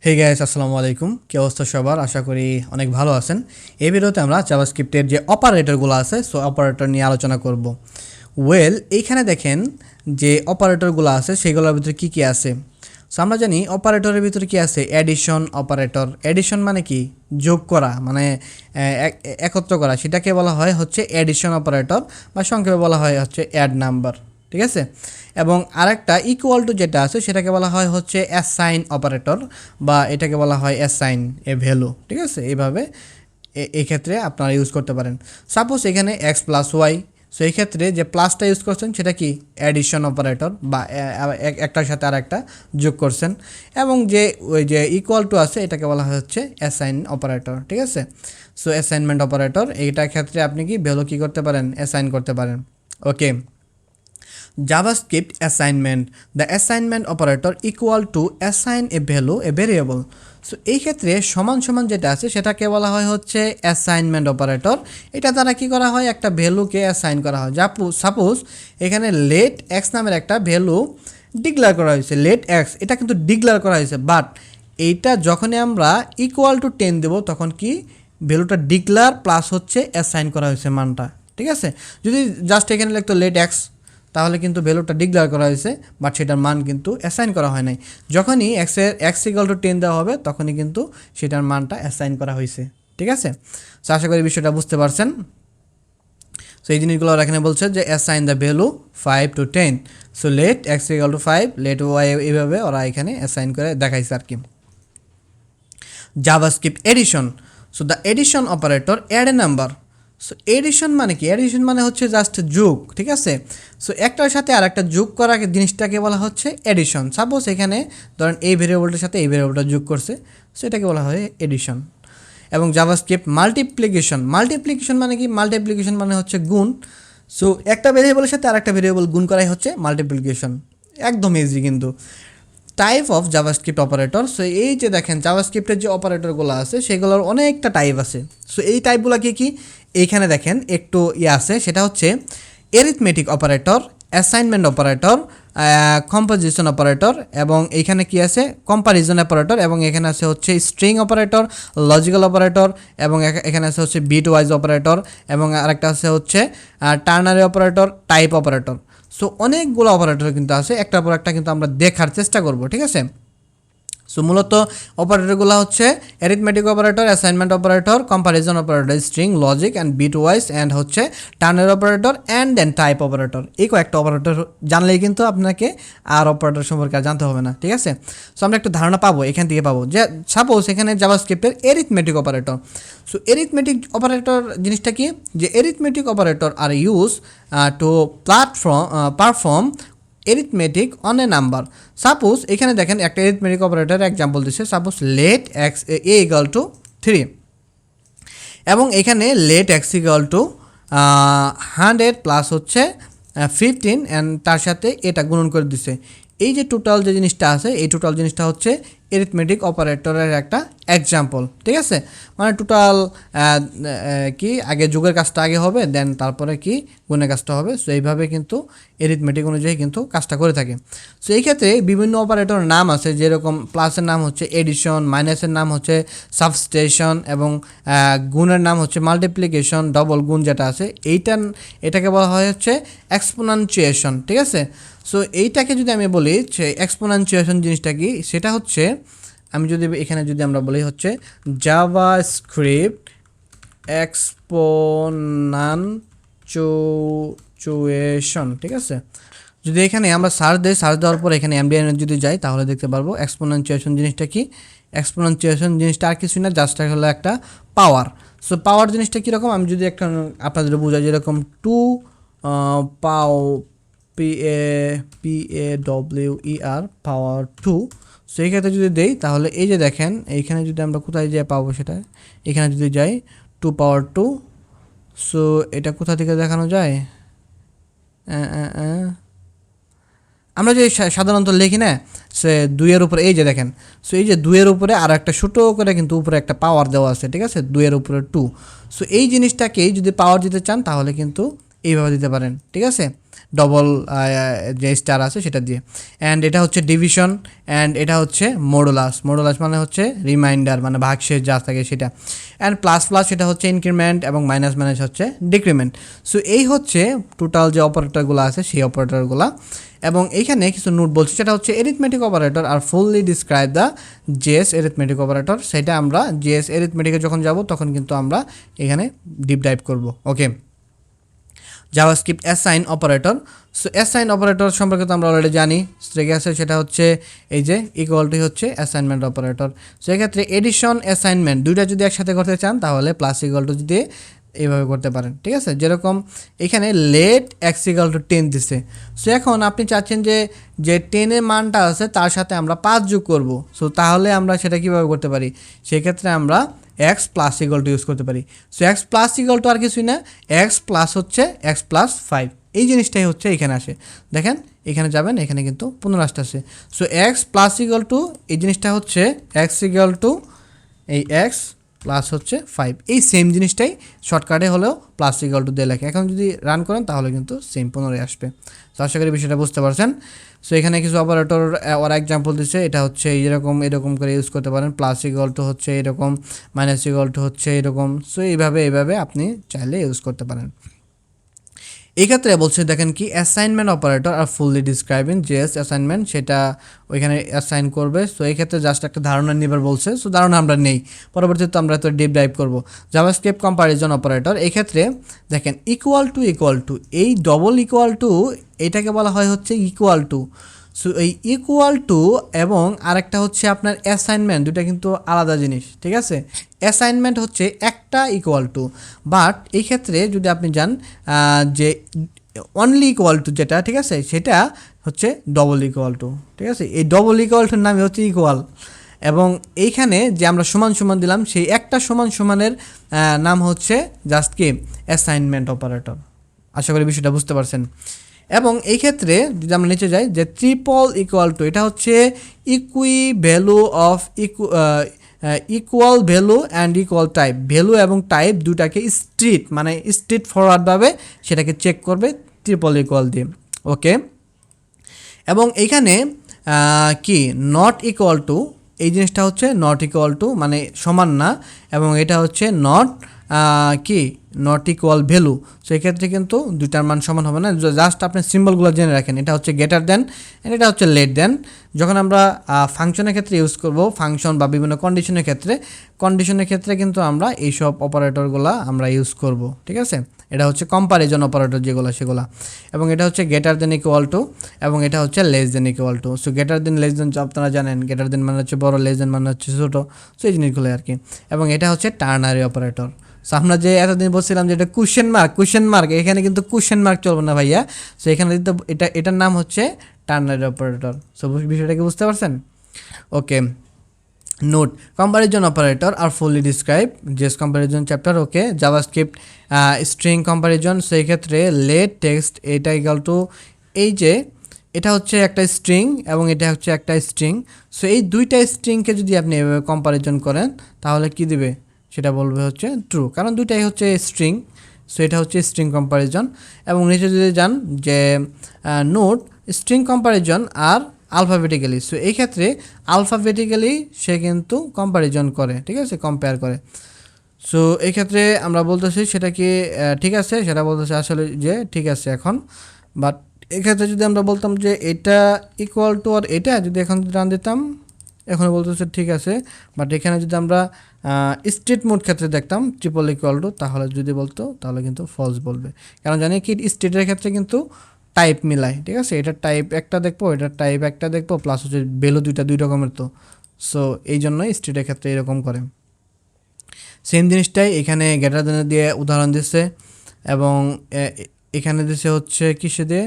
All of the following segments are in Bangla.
হে গাইস, আসসালামু আলাইকুম। কি অবস্থা সবার? আশা করি অনেক ভালো আছেন। এই ভিডিওতে আমরা জাভাস্ক্রিপ্টের যে অপারেটরগুলো আছে অপারেটর নিয়ে আলোচনা করব। এইখানে দেখেন যে অপারেটরগুলো আছে সেগুলোর ভিতরে কি আছে। আমরা জানি অপারেটরের ভিতরে কি আছে, অ্যাডিশন অপারেটর। অ্যাডিশন মানে কি? যোগ করা, মানে একত্র করা, সেটাকে বলা হয় হচ্ছে অ্যাডিশন অপারেটর, বা সংক্ষেপে বলা হয় হচ্ছে অ্যাড নাম্বার। ঠিক আছে। এবং আরেকটা ইকুয়াল টু যেটা আছে সেটাকে বলা হয় হচ্ছে অ্যাসাইন অপারেটর, বা এটাকে বলা হয় অ্যাসাইন এ ভ্যালু। ঠিক আছে, এইভাবে এই ক্ষেত্রে আপনারা ইউজ করতে পারেন। সাপোজ এখানে এক্স প্লাস ওয়াই, সো এই ক্ষেত্রে যে প্লাসটা ইউজ করছেন সেটা কি অ্যাডিশন অপারেটর, বা একটার সাথে আর একটা যোগ করছেন। এবং যে ওই যে ইকুয়াল টু আছে এটাকে বলা হয় হচ্ছে অ্যাসাইন অপারেটর। ঠিক আছে, সো অ্যাসাইনমেন্ট অপারেটর, এইটার ক্ষেত্রে আপনি কি ভ্যালু কী করতে পারেন, অ্যাসাইন করতে পারেন। ওকে, JavaScript assignment. The assignment operator equal to assign a value a variable. So এই ক্ষেত্রে সমান সমান যেটা আছে সেটাকে বলা হয় হচ্ছে অ্যাসাইনমেন্ট অপারেটর। এটা দ্বারা কি করা হয়, একটা ভ্যালুকে অ্যাসাইন করা হয়। সাপোজ এখানে লেট এক্স নামের একটা ভ্যালু ডিক্লেয়ার করা হয়েছে, লেট এক্স, এটা কিন্তু ডিক্লেয়ার করা হয়েছে, বাট এইটা যখনই আমরা ইকুয়াল টু 10 দেবো তখন কি ভ্যালুটা ডিক্লেয়ার প্লাস হচ্ছে অ্যাসাইন করা হয়েছে মানটা। ঠিক আছে, যদি জাস্ট এখানে লিখতো লেট এক্স তাহলে কিন্তু ভ্যালুটা ডিক্লেয়ার করা হয়েছে, বাট সেটার মান কিন্তু অ্যাসাইন করা হয় নাই। যখনই এক্স ইকুয়াল টু 10 দেওয়া হবে তখনই কিন্তু সেটার মানটা অ্যাসাইন করা হয়েছে। ঠিক আছে, সো আশা করি বিষয়টা বুঝতে পারছেন। সো এই জিনিসগুলো ওরা এখানে বলছে যে assign the value 5 to 10। So let x equal to 5, let y, এইভাবে ওরা এখানে অ্যাসাইন করে দেখাইছে আর কি। JavaScript addition. So the addition operator add a number. So addition মানে কি? এডিশন মানে হচ্ছে জাস্ট যোগ। ঠিক আছে, সো একটার সাথে আর একটা যোগ করা জিনিসটাকে বলা হচ্ছে এডিশন। সাপোজ এখানে ধরেন এই ভেরিয়েবলটার সাথে এই ভেরিয়েবলটা যোগ করছে, সো এটাকে বলা হয় এডিশন। এবং জাভাস্ক্রিপ্ট মাল্টিপ্লিকেশন। মাল্টিপ্লিকেশন মানে কি? মাল্টিপ্লিকেশন মানে হচ্ছে গুণ। সো একটা ভেরিয়েবলের সাথে আর একটা ভেরিয়েবল গুণ করাই হচ্ছে মাল্টিপ্লিকেশন। একদম ইজি কিন্তু। Type of JavaScript operator. So এই যে দেখেন জাভাস্ক্রিপ্টের যে অপারেটরগুলো আছে সেগুলোর অনেকটা টাইপ আছে। সো এই টাইপগুলো কি এইখানে দেখেন একটু আছে, সেটা হচ্ছে arithmetic operator, assignment operator, composition operator, এবং এইখানে কি আছে কম্পারিজন অপারেটর, এবং এখানে আছে হচ্ছে স্ট্রিং অপারেটর, লজিক্যাল অপারেটর, এবং এখানে আছে হচ্ছে বিট ওয়াইজ অপারেটর, এবং আরেকটা আছে হচ্ছে ternary operator, type operator. So অনেকগুলো অপারেটর কিন্তু আছে, একটার পর একটা কিন্তু আমরা দেখার চেষ্টা করব। ঠিক আছে, সো মূলত অপারেটরগুলো হচ্ছে arithmetic operator, assignment operator, comparison operator, string, logic and bitwise, and হচ্ছে ternary operator and then type operator. এই কয়েকটা অপারেটর জানলেই কিন্তু আপনাকে আর অপারেটর সম্পর্কে আর জানতে হবে না। ঠিক আছে, সো আমরা একটু ধারণা পাবো এখান থেকে পাবো যে সাপোজ এখানে জাভাস্ক্রিপ্টের arithmetic operator. So arithmetic operator জিনিসটা কি, যে arithmetic operator are use to perform arithmetic on a number. Suppose এখানে দেখেন একটা এরিথমেটিক অপারেটর এক্সাম্পল দিচ্ছে, suppose let x a equal to 3, এবং এখানে let x equal to 100 plus হচ্ছে 15, অ্যান্ড তার সাথে এটা গুণন করে দিচ্ছে। এই যে টোটাল যে জিনিসটা আছে এই টোটাল জিনিসটা হচ্ছে এরিথমেটিক অপারেটরের একটা এক্সাম্পল। ঠিক আছে, মানে টোটাল কি আগে যোগের কাজটা আগে হবে, দেন তারপরে কি গুণের কাজটা হবে। সো এইভাবে কিন্তু এরিথমেটিক অনুযায়ী কিন্তু কাজটা করে থাকে। সো এই ক্ষেত্রে বিভিন্ন অপারেটর নাম আছে, যেরকম প্লাসের নাম হচ্ছে এডিশন, মাইনাসের নাম হচ্ছে সাবস্ট্রেশন, এবং গুণের নাম হচ্ছে মাল্টিপ্লিকেশন, ডবল গুণ যেটা আছে এটাকে বলা হয় হচ্ছে এক্সপোনেনশিয়েশন। ঠিক আছে, সো এইটাকে যদি আমি বলি যে এক্সপোনেনশিয়েশন জিনিসটা কি, সেটা হচ্ছে আমি যদি এখানে যদি আমরা বলি হচ্ছে জাভাস্ক্রিপ্ট এক্সপোনেনশিয়েশন। ঠিক আছে, যদি এখানে আমরা সার্চ দেওয়ার পর এখানে এমডিএন যদি যাই তাহলে দেখতে পারবো এক্সপোনেনশিয়েশন জিনিসটা কি। এক্সপোনেনশিয়েশন জিনিসটা আর কিছু না, জাস্ট হলো একটা পাওয়ার। সো পাওয়ার জিনিসটা কীরকম আমি যদি একটা আপনাদের বোঝাই, যেরকম টু PAWER পাওয়ার 2। সো এই ক্ষেত্রে যদি দেই তাহলে এই যে দেখেন এইখানে যদি আমরা কোথায় যেয়ে পাবো সেটা, এখানে যদি যাই 2 পাওয়ার 2, সো এটা কোথা থেকে দেখানো যায়, আমরা যে সাধারণত লিখি না সে 2-এর উপরে, এই যে দেখেন, সো এই যে 2-এর উপরে আর একটা ছোটো করে কিন্তু উপরে একটা পাওয়ার দেওয়া আছে। ঠিক আছে, 2-এর উপরে 2। সো এই জিনিসটাকেই যদি পাওয়ার দিতে চান তাহলে কিন্তু এইভাবে দিতে পারেন। ঠিক আছে, ডবল যে স্টার আছে সেটা দিয়ে। অ্যান্ড এটা হচ্ছে ডিভিশন, অ্যান্ড এটা হচ্ছে মডুলাস। মডুলাস মানে হচ্ছে রিমাইন্ডার, মানে ভাগশেষ যা থাকে সেটা। অ্যান্ড প্লাস প্লাস সেটা হচ্ছে ইনক্রিমেন্ট, এবং মাইনাস মাইনাস হচ্ছে ডিক্রিমেন্ট। সো এই হচ্ছে টোটাল যে অপারেটরগুলো আছে সেই অপারেটরগুলো। এবং এইখানে কিছু নোট বলছি, সেটা হচ্ছে arithmetic operator R fully describe the JS arithmetic operator. সেটা আমরা জেএস এরিথমেটিকে যখন যাব তখন কিন্তু আমরা এখানে ডিপ ডাইভ করব। Okay, JavaScript assign operator. So assign operator সম্পর্কে তো আমরা অলরেডি জানি, ঠিক আছে। সেটা হচ্ছে এই যে ইকুয়ালটি হচ্ছে অ্যাসাইনমেন্ট অপারেটর। সো এক্ষেত্রে এডিশন অ্যাসাইনমেন্ট দুইটা যদি একসাথে করতে চান তাহলে প্লাস ইকুয়াল টু দিয়ে এইভাবে করতে পারেন, ঠিক আছে। যেরকম এখানে লেট এক্স ইকুয়াল টু 10 দিছে। সো এখন আপনি চাচ্ছেন যে 10-এর মানটা আছে তার সাথে আমরা 5 যোগ করব। সো তাহলে আমরা সেটা কীভাবে করতে পারি, সেক্ষেত্রে আমরা x plus equal to use করতে পারি। So x plus equal to আর কিছুই না, এক্স প্লাস হচ্ছে এক্স প্লাস 5, এই জিনিসটাই হচ্ছে এখানে আসে। দেখেন এখানে যাবেন, এখানে কিন্তু 15 আসতেছে। So x plus equal to এই জিনিসটা হচ্ছে এক্স ইকুয়াল টু এই এক্স প্লাস হচ্ছে 5, এই সেম জিনিসটাই শর্টকাটে হলেও প্লাস ইকুয়াল টু দিয়ে লেখে। এখন যদি রান করেন তাহলে কিন্তু সেম 15 আসবে। তো আশা করি বিষয়টা বুঝতে পারছেন। সো এখানে কিছু অপারেটর ওরা এক্সাম্পল দিচ্ছে, এটা হচ্ছে এরকম করে ইউজ করতে পারেন। প্লাস ইকুয়াল টু হচ্ছে এরকম, মাইনাস ইকুয়াল টু হচ্ছে এরকম। সো এইভাবে আপনি চাইলে ইউজ করতে পারেন। এই ক্ষেত্রে বলছে দেখেন কি অ্যাসাইনমেন্ট অপারেটর আর ফুললি ডিসক্রাইবিং জেএস অ্যাসাইনমেন্ট, সেটা ওইখানে অ্যাসাইন করবে। সো এই ক্ষেত্রে জাস্ট একটা ধারণা নেবার বলছে। সো ধারণা আমরা নেই, পরবর্তীতে আমরা তো ডিপ ডাইভ করবো। জাভাস্ক্রিপ্ট কম্পারিজন অপারেটর, এই ক্ষেত্রে দেখেন ইকুয়াল টু এই ডবল ইকুয়াল টু এটাকে বলা হয় হচ্ছে ইকুয়াল টু। সো এই ইকুয়াল টু এবং আরেকটা হচ্ছে আপনার অ্যাসাইনমেন্ট, দুটা কিন্তু আলাদা জিনিস, ঠিক আছে। অ্যাসাইনমেন্ট হচ্ছে একটা ইকুয়াল টু, বাট এই ক্ষেত্রে যদি আপনি যান যে অনলি ইকুয়াল টু যেটা, ঠিক আছে, সেটা হচ্ছে ডবল ইকুয়াল টু, ঠিক আছে। এই ডবল ইকুয়াল টুর নামই হচ্ছে ইকুয়াল। এবং এইখানে যে আমরা সমান সমান দিলাম সেই একটা সমান সমানের নাম হচ্ছে জাস্ট কি অ্যাসাইনমেন্ট অপারেটর। আশা করি বিষয়টা বুঝতে পারছেন। এবং এই ক্ষেত্রে যদি আমরা নিচে যাই যে ট্রিপল ইকুয়াল টু, এটা হচ্ছে equal value of equal value and equal type, value এবং টাইপ দুটাকে স্ট্রিট ফরওয়ার্ডভাবে সেটাকে চেক করবে ট্রিপল ইকুয়াল দিয়ে। ওকে, এবং এইখানে কি নট ইকুয়াল টু, এই জিনিসটা হচ্ছে নট ইকুয়াল টু মানে সমান না, এবং এটা হচ্ছে নট ইকুয়াল ভ্যালু। সো এক্ষেত্রে কিন্তু দুইটার মান সমান হবে না। জাস্ট আপনি সিম্বলগুলো জেনে রাখেন, এটা হচ্ছে গ্রেটার দেন, এটা হচ্ছে লেট দেন। যখন আমরা ফাংশনের ক্ষেত্রে ইউজ করব, ফাংশন বা বিভিন্ন কন্ডিশনের ক্ষেত্রে কিন্তু আমরা এইসব অপারেটরগুলো আমরা ইউজ করব, ঠিক আছে। এটা হচ্ছে কম্পারিজন অপারেটর যেগুলো সেগুলা। এবং এটা হচ্ছে গ্রেটার দেন ইকুয়াল টু, এবং এটা হচ্ছে less than equal to. So greater than less than আপনারা জানেন, গ্রেটার দেন মানে হচ্ছে বড়, লেস দেন মানে হচ্ছে ছোটো। সো এই জিনিসগুলো আর কি। এবং এটা হচ্ছে টার্নারি অপারেটর। সো আমরা যে এতদিন বলছিলাম যে এটা কোশ্চেন মার্ক, এখানে কিন্তু কোশ্চেন মার্ক চলবে না ভাইয়া। সো এখানে কিন্তু এটার নাম হচ্ছে টার্নারি অপারেটর। সো বিষয়টাকে বুঝতে পারছেন? ওকে, নোট কম্পারিজন অপারেটর আর fully describe JS comparison chapter. Okay, JavaScript string comparison, সেই ক্ষেত্রে লেট টেক্সট এটা ইকুয়াল টু এই যে এটা হচ্ছে একটা স্ট্রিং এবং এটা হচ্ছে একটা স্ট্রিং। সো এই দুইটা স্ট্রিংকে যদি আপনি এভাবে কম্পারিজন করেন তাহলে কি দিবে, সেটা বলবে হচ্ছে ট্রু, কারণ দুইটাই হচ্ছে স্ট্রিং। সো এটা হচ্ছে স্ট্রিং কম্পারিজন। এবং নিচে যদি যান যে নোট স্ট্রিং কম্পারিজন আর আলফাবেটিক্যালি, সো এই ক্ষেত্রে আলফাবেটিক্যালি সে কিন্তু কম্পারিজন করে, ঠিক আছে, কম্পেয়ার করে। সো এই ক্ষেত্রে আমরা বলতেছি সেটা কি ঠিক আছে, সেটা বলতেছে আসলে যে ঠিক আছে এখন। বাট এক্ষেত্রে যদি আমরা বলতাম যে এটা ইকুয়াল টু আর এটা যদি এখন রান দিতাম, এখন বলতেছে ঠিক আছে। বাট এখানে যদি আমরা স্ট্রিট মোড ক্ষেত্রে দেখতাম ট্রিপল ইকুয়াল টু, তাহলে যদি বলতো তাহলে কিন্তু ফলস বলবে, কারণ জানি কি স্ট্রিটের ক্ষেত্রে কিন্তু টাইপ মিলায়, ঠিক আছে। এটা টাইপ একটা দেখবো, এটা টাইপ একটা দেখবো, প্লাস হচ্ছে ভ্যালু দুই রকমের তো। সো এই জন্যই স্ট্রিটের ক্ষেত্রে এরকম করে। সেম জিনিসটাই এখানে গ্রেটার দেন দিয়ে উদাহরণ দিচ্ছে, এবং এখানে দিচ্ছে হচ্ছে কিসে দিয়ে,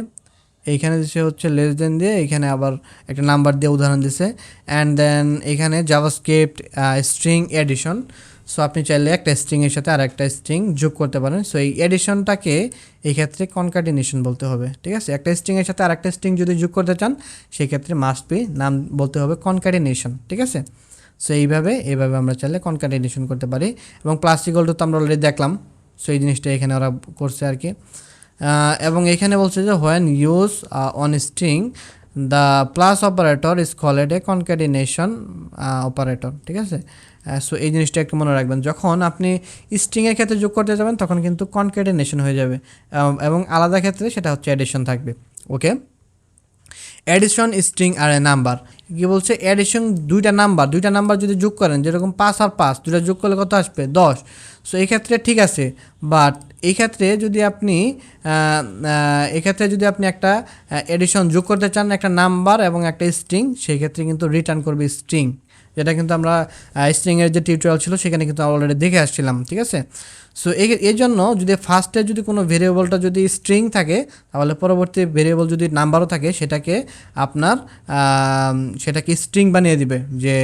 এইখানে দিচ্ছে হচ্ছে লেস দেন দিয়ে, এখানে আবার একটা নাম্বার দিয়ে উদাহরণ দিছে। অ্যান্ড দেন এখানে জাভাস্ক্রিপ্ট স্ট্রিং এডিশন। সো আপনি চাইলে একটা স্ট্রিংয়ের সাথে আর একটা স্ট্রিং যোগ করতে পারেন। সো এই এডিশনটাকে এই ক্ষেত্রে কনকাটিনেশন বলতে হবে, ঠিক আছে। একটা স্ট্রিংয়ের সাথে আর একটা স্ট্রিং যদি যোগ করতে চান সেই ক্ষেত্রে মাস্ট বি নাম বলতে হবে কনকাটিনেশন, ঠিক আছে। সো এইভাবে আমরা চাইলে কনকাটিনেশন করতে পারি। এবং প্লাস ইকুয়াল টু তো আমরা অলরেডি দেখলাম। সো এই জিনিসটা এখানে ওরা করছে আর কি। এবং এখানে বলছে যে when use on string the plus operator is called a concatenation operator, ঠিক আছে। সো এই জিনিসটা একটু মনে রাখবেন, যখন আপনি স্ট্রিংয়ের ক্ষেত্রে যোগ করতে যাবেন তখন কিন্তু কনক্যাটিনেশন হয়ে যাবে, এবং আলাদা ক্ষেত্রে সেটা হচ্ছে অ্যাডিশন থাকবে। ওকে, অ্যাডিশন স্ট্রিং আর এ নাম্বার, কি বলছে অ্যাডিশন দুইটা নাম্বার যদি যোগ করেন, যেরকম 5 আর 5 দুইটা যোগ করলে কত আসবে 10। সো এই ক্ষেত্রে ঠিক আছে, বাট এই ক্ষেত্রে যদি আপনি একটা এডিশন যোগ করতে চান, একটা নাম্বার এবং একটা স্ট্রিং, সেই ক্ষেত্রে কিন্তু রিটার্ন করবে স্ট্রিং, যেটা কিন্তু আমরা স্ট্রিংয়ের যে টিউটোরিয়াল ছিল সেখানে কিন্তু অলরেডি দেখে আসছিলাম, ঠিক আছে। সো এই জন্য যদি ফার্স্টে যদি কোনো ভেরিয়েবলটা যদি স্ট্রিং থাকে, তাহলে পরবর্তী ভেরিয়েবল যদি নাম্বারও থাকে সেটাকে আপনার সেটাকে স্ট্রিং বানিয়ে দিবে, যে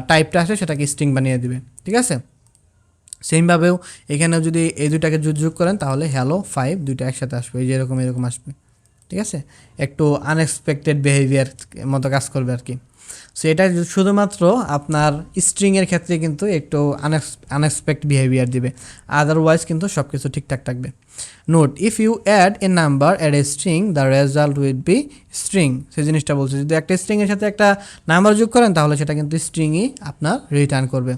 টাইপটা আছে সেটাকে স্ট্রিং বানিয়ে দিবে, ঠিক আছে। সেমভাবেও এখানেও যদি এই দুইটাকে যোগ করেন তাহলে হ্যালো 5 দুইটা একসাথে আসবে, এই যে এরকম আসবে, ঠিক আছে। একটু আনএক্সপেক্টেড বিহেভিয়ার মতো কাজ করবে আর কি। সো এটা শুধুমাত্র আপনার স্ট্রিংয়ের ক্ষেত্রে কিন্তু একটু আনএক্সপেক্ট বিহেভিয়ার দিবে, আদারওয়াইজ কিন্তু সব কিছু ঠিকঠাক থাকবে। Note, if you add a number add a string the result will be string. সেই জিনিসটা বলছে, যদি একটা স্ট্রিংয়ের সাথে একটা নাম্বার যোগ করেন তাহলে সেটা কিন্তু স্ট্রিংই আপনার রিটার্ন করবে।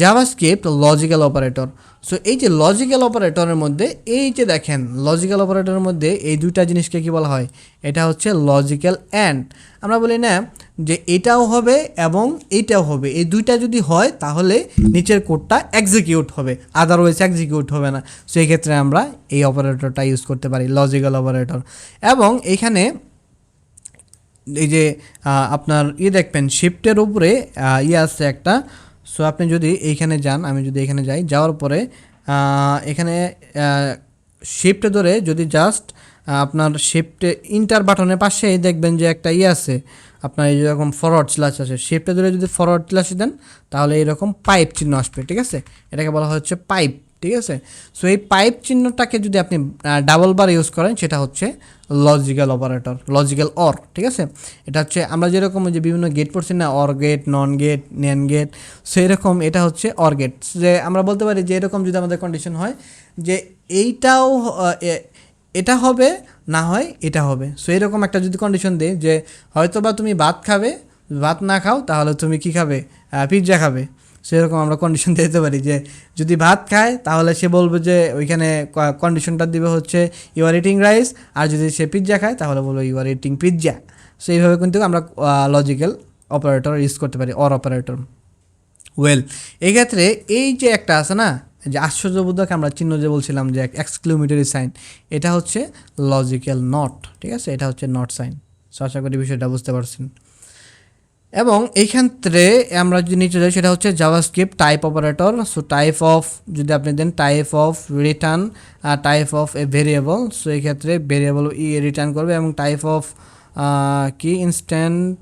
JavaScript logical operator. সো এই যে লজিক্যাল অপারেটরের মধ্যে, এই যে দেখেন লজিক্যাল অপারেটরের মধ্যে এই দুইটা জিনিসকে কি বলা হয়, এটা হচ্ছে লজিক্যাল অ্যান্ড। আমরা বলি না যে এটাও হবে এবং এইটাও হবে, এই দুইটা যদি হয় তাহলে নিচের কোডটা এক্সিকিউট হবে, আদারওয়াইজ এক্সিকিউট হবে না। সো এই ক্ষেত্রে আমরা এই অপারেটরটা ইউজ করতে পারি, লজিক্যাল অপারেটর। এবং এইখানে এই যে আপনার দেখবেন শিফটের উপরে আছে একটা। সো আপনি যদি এইখানে যান, আমি যদি এখানে যাই, যাওয়ার পরে এখানে শিফটে ধরে যদি জাস্ট আপনার শিফটে ইন্টার বাটনের পাশেই দেখবেন যে একটা আছে আপনার এই যেরকম ফরওয়ার্ড স্ল্যাশ আছে, শিফটে ধরে যদি ফরওয়ার্ড স্ল্যাশ দেন তাহলে এইরকম পাইপ চিহ্ন আসবে, ঠিক আছে। এটাকে বলা হচ্ছে পাইপ, ঠিক আছে। সো এই পাইপ চিহ্নটাকে যদি আপনি ডাবল বার ইউজ করেন সেটা হচ্ছে লজিক্যাল অপারেটর, লজিক্যাল অর, ঠিক আছে। এটা হচ্ছে আমরা যেরকম যে বিভিন্ন গেট পড়ছি না, অর গেট, নন গেট, নেন গেট, সো এরকম এটা হচ্ছে অর গেট। যে আমরা বলতে পারি যে এরকম যদি আমাদের কন্ডিশন হয় যে এইটাও এটা হবে, না হয় এটা হবে। সো এরকম একটা যদি কন্ডিশন দেয় যে হয়তো বা তুমি ভাত খাবে, ভাত না খাও তাহলে তুমি কি খাবে, পিৎজা খাবে। সেরকম আমরা কন্ডিশন দিতে পারি যে যদি ভাত খায় তাহলে সে বলবে যে ওইখানে কন্ডিশনটা দিবে হচ্ছে ইউ আর ইটিং রাইস, আর যদি সে পিৎজা খায় তাহলে বলবো you are eating pizza. So এইভাবে কিন্তু আমরা লজিক্যাল অপারেটর ইউজ করতে পারি, অর অপারেটর। ওয়েল, এক্ষেত্রে এই যে একটা আছে না যে আশ্চর্যবোধক আমরা চিহ্ন যে বলছিলাম যে এক্সক্লেমেটরি সাইন, এটা হচ্ছে লজিক্যাল নট, ঠিক আছে। এটা হচ্ছে নট সাইন। সো আশা করি বিষয়টা বুঝতে পারছেন। এবং এই ক্ষেত্রে আমরা যদি নিচে যাই সেটা হচ্ছে JavaScript type operator. So type of যদি আপনি then type of return, type of a variable, so এই ক্ষেত্রে ভেরিয়েবল রিটার্ন করবে, এবং টাইপ অফ কি ইনস্ট্যান্স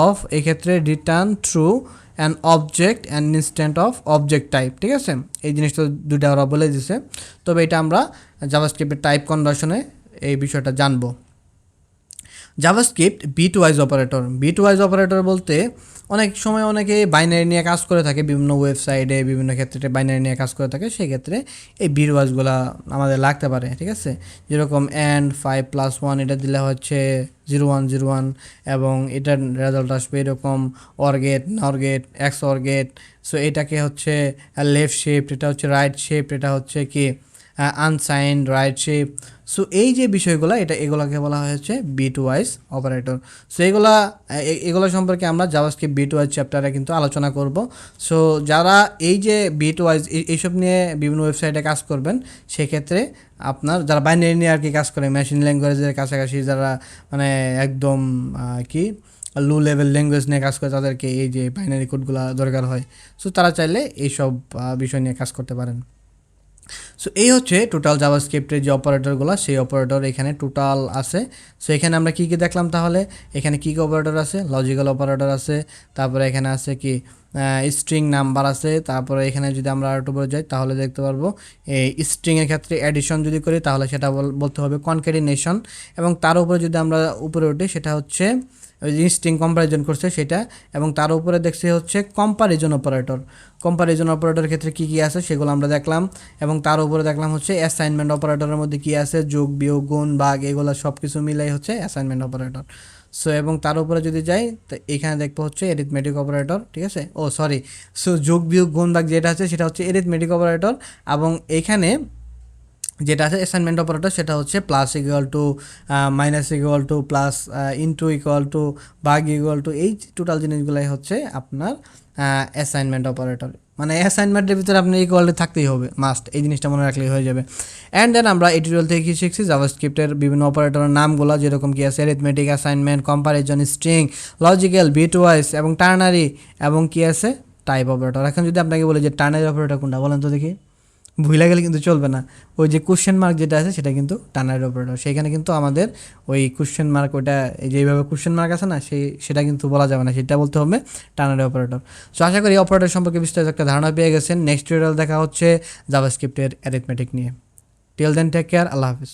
অফ, এই ক্ষেত্রে return true and object and instant of object type, ঠিক আছে। এই জিনিসটা দুইটা ওরা বলে দিছে, তবে এটা আমরা জাভাস্ক্রিপ্টের টাইপ কনভার্সনে এই বিষয়টা জানবো। JavaScript bitwise operator. Bitwise operator বলতে অনেক সময় অনেকে বাইনারি নিয়ে কাজ করে থাকে, বিভিন্ন ওয়েবসাইটে বিভিন্ন ক্ষেত্রে বাইনারি নিয়ে কাজ করে থাকে, সেই ক্ষেত্রে এই বিটওয়াইজগুলো আমাদের লাগতে পারে, ঠিক আছে। যেরকম অ্যান্ড 5+1 এটা দিলে হচ্ছে 0 1 0 1, এবং এটার রেজাল্ট আসবে এরকম or gate, nor gate, X or gate. So এটাকে হচ্ছে লেফট শিফট, এটা হচ্ছে রাইট শিফট, এটা হচ্ছে কি আনসাইন্ড রাইট শিফট। সো এই যে বিষয়গুলো এগুলোকে বলা হয়েছে বিটওয়াইজ অপারেটর। সো এগুলো সম্পর্কে আমরা জাভাস্ক্রিপ্ট বিটওয়াইজ চ্যাপ্টারে কিন্তু আলোচনা করব। সো যারা এই যে বিটওয়াইজ এইসব নিয়ে বিভিন্ন ওয়েবসাইটে কাজ করবেন, সেক্ষেত্রে আপনার যারা বাইনারি নিয়ে আর কি কাজ করে, মেশিন ল্যাঙ্গুয়েজের কাছাকাছি যারা মানে একদম কি লো লেভেল ল্যাঙ্গুয়েজ নিয়ে কাজ করে, তাদেরকে এই যে বাইনারি কোডগুলো দরকার হয়। সো তারা চাইলে এইসব বিষয় নিয়ে কাজ করতে পারেন। সো এই হচ্ছে টোটাল জাভাস্ক্রিপ্টের যে অপারেটরগুলো, সেই অপারেটর এখানে টোটাল আছে। সো এখানে আমরা কী কী দেখলাম তাহলে, এখানে কী কী অপারেটর আছে, লজিক্যাল অপারেটর আছে, তারপরে এখানে আছে কি স্ট্রিং নাম্বার আছে, তারপরে এখানে যদি আমরা আরেকটু উপরে যাই তাহলে দেখতে পারবো এই স্ট্রিংয়ের ক্ষেত্রে অ্যাডিশন যদি করি তাহলে সেটা বলতে হবে কনক্যাটিনেশন, এবং তার উপরে যদি আমরা উপরে উঠি সেটা হচ্ছে ওই যে স্ট্রিং কম্পারিজন করছে সেটা, এবং তার উপরে দেখছি হচ্ছে কম্পারিজন অপারেটর। কম্পারিজন অপারেটরের ক্ষেত্রে কী কী আছে সেগুলো আমরা দেখলাম, এবং তার উপরে দেখলাম হচ্ছে অ্যাসাইনমেন্ট অপারেটরের মধ্যে কী আছে, যোগ বিয়োগ গুণ ভাগ এগুলো সব কিছু মিলাই হচ্ছে অ্যাসাইনমেন্ট অপারেটর। সো এবং তার উপরে যদি যাই তো এখানে দেখবো হচ্ছে এরিথমেটিক অপারেটর, ঠিক আছে। ও সরি, সো যোগ বিয়োগ গুণ ভাগ যেটা আছে সেটা হচ্ছে এরিথমেটিক অপারেটর, এবং এখানে যেটা আছে অ্যাসাইনমেন্ট অপারেটর সেটা হচ্ছে plus equal two, minus equal to, plus into equal to, ভাগ ইকুয়াল টু, এই টোটাল জিনিসগুলাই হচ্ছে আপনার অ্যাসাইনমেন্ট অপারেটর। মানে অ্যাসাইনমেন্টের ভিতরে আপনার ইকুয়াল টু থাকতেই হবে, মাস্ট, এই জিনিসটা মনে রাখলেই হয়ে যাবে। অ্যান্ড দেন আমরা এই টিউটোরিয়াল থেকে কী শিখছি, জাভাস্ক্রিপ্টের বিভিন্ন অপারেটরের নামগুলো, যেরকম কি আছে arithmetic, assignment, comparison, string, logical, bitwise এবং টার্নারি, এবং কি আছে টাইপ অপারেটর। এখন যদি আপনাকে বলি যে টার্নারি অপারেটর কোনটা বলেন তো দেখি, ভুলে গেলে কিন্তু চলবে না। ওই যে কোশ্চেন মার্ক যেটা আছে সেটা কিন্তু টার্নারি অপারেটর, সেখানে কিন্তু আমাদের ওই কোশ্চেন মার্ক, ওইটা যেইভাবে কোশ্চেন মার্ক আছে না সেটা কিন্তু বলা যাবে না, সেটা বলতে হবে টার্নারি অপারেটর। সো আশা করি অপারেটর সম্পর্কে বিস্তারিত একটা ধারণা পেয়ে গেছেন। নেক্সট টিউটোরিয়াল দেখা হচ্ছে জাভাস্ক্রিপ্টের অ্যারিথমেটিক নিয়ে। টিল দেন টেক কেয়ার, আল্লাহ হাফিজ।